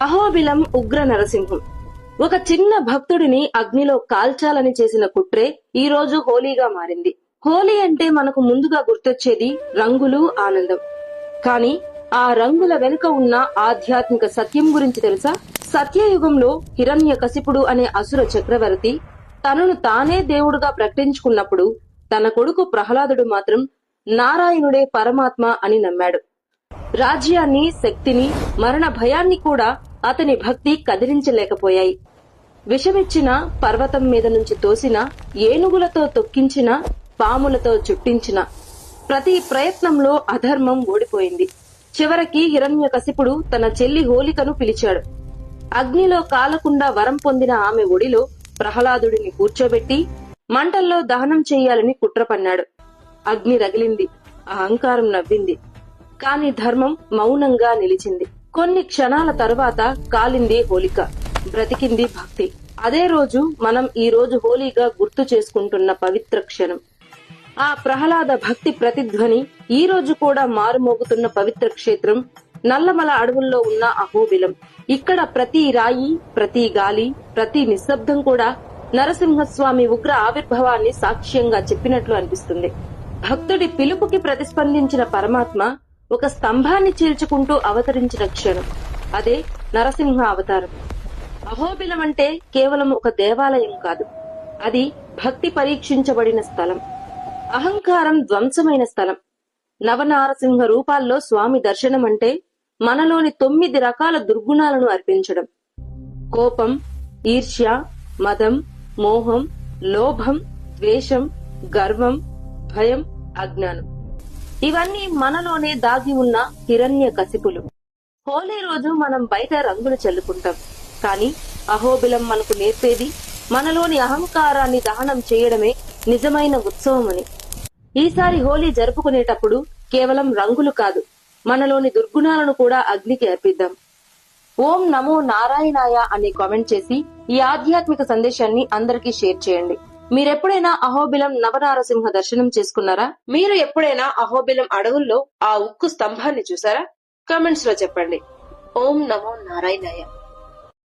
అహోబిలం ఉగ్ర నరసింహం ఒక చిన్న భక్తుడిని అగ్నిలో కాల్చాలని చేసిన కుట్రే ఈ రోజు హోలీగా మారింది. హోలీ అంటే మనకు ముందుగా గుర్తొచ్చేది రంగులు, ఆనందం. కానీ ఆ రంగుల వెనుక ఉన్న ఆధ్యాత్మిక సత్యం గురించి తెలుసా? సత్యయుగంలో హిరణ్యకశిపుడు అనే అసుర చక్రవర్తి తనను తానే దేవుడుగా ప్రకటించుకున్నప్పుడు తన కొడుకు ప్రహ్లాదుడు మాత్రం నారాయణుడే పరమాత్మ అని నమ్మాడు. రాజ్యాన్ని, శక్తిని, మరణ భయాన్ని కూడా అతని భక్తి కదిలించలేకపోయాయి. విషమిచ్చిన, పర్వతం మీద నుంచి తోసిన, ఏనుగులతో తొక్కించిన, పాములతో చుట్టించిన ప్రతి ప్రయత్నంలో అధర్మం ఓడిపోయింది. చివరికి హిరణ్యకశిపుడు తన చెల్లి హోలికను పిలిచాడు. అగ్నిలో కాలకుండా వరం పొందిన ఆమె ఒడిలో ప్రహ్లాదుడిని కూర్చోబెట్టి మంటల్లో దహనం చెయ్యాలని కుట్ర పన్నాడు. అగ్ని రగిలింది, అహంకారం నవ్వింది. కాని ధర్మం మౌనంగా నిలిచింది. కొన్ని క్షణాల తరువాత కాలింది హోలిక, బ్రతికింది భక్తి. అదే రోజు మనం ఈ రోజు హోలీగా గుర్తు చేసుకుంటున్న పవిత్ర క్షణం. ఆ ప్రహ్లాద భక్తి ప్రతిధ్వని ఈ రోజు కూడా మారుమోగుతున్న పవిత్ర క్షేత్రం నల్లమల అడవుల్లో ఉన్న అహోబిలం. ఇక్కడ ప్రతి రాయి, ప్రతి గాలి, ప్రతి నిశ్శబ్దం కూడా నరసింహస్వామి ఉగ్ర ఆవిర్భావాన్ని సాక్ష్యంగా చెప్పినట్లు అనిపిస్తుంది. భక్తుడి పిలుపుకి ప్రతిస్పందించిన పరమాత్మ ఒక స్తంభాన్ని చీల్చుకుంటూ అవతరించిన క్షణం. అదే నరసింహ అవతారం. అహోబిలం అంటే కేవలం ఒక దేవాలయం కాదు, అది భక్తి పరీక్షించబడిన స్థలం, అహంకారం ధ్వంసమైన స్థలం. నవనారసింహ రూపాల్లో స్వామి దర్శనం అంటే మనలోని 9 రకాల దుర్గుణాలను అర్పించడం. కోపం, ఈర్ష్య, మదం, మోహం, లోభం, ద్వేషం, గర్వం, భయం, అజ్ఞానం. ఇవన్నీ మనలోనే దాగి ఉన్న హిరణ్యకశిపులు. హోలీ రోజు మనం బయట రంగులు చల్లుకుంటాం, కానీ అహోబిలం మనకు నేర్పేది మనలోని అహంకారాన్ని దహనం చేయడమే నిజమైన ఉత్సవమని. ఈసారి హోలీ జరుపుకునేటప్పుడు కేవలం రంగులు కాదు, మనలోని దుర్గుణాలను కూడా అగ్నికి అర్పిద్దాం. ఓం నమో నారాయణాయ అనే కామెంట్ చేసి ఈ ఆధ్యాత్మిక సందేశాన్ని అందరికీ షేర్ చేయండి. మీరెప్పుడైనా అహోబిలం నవనారసింహ దర్శనం చేసుకున్నారా? మీరు ఎప్పుడైనా అహోబిలం అడవుల్లో ఆ ఉక్కు స్తంభాన్ని చూసారా? కామెంట్స్ లో చెప్పండి. ఓం నమో నారాయణాయ.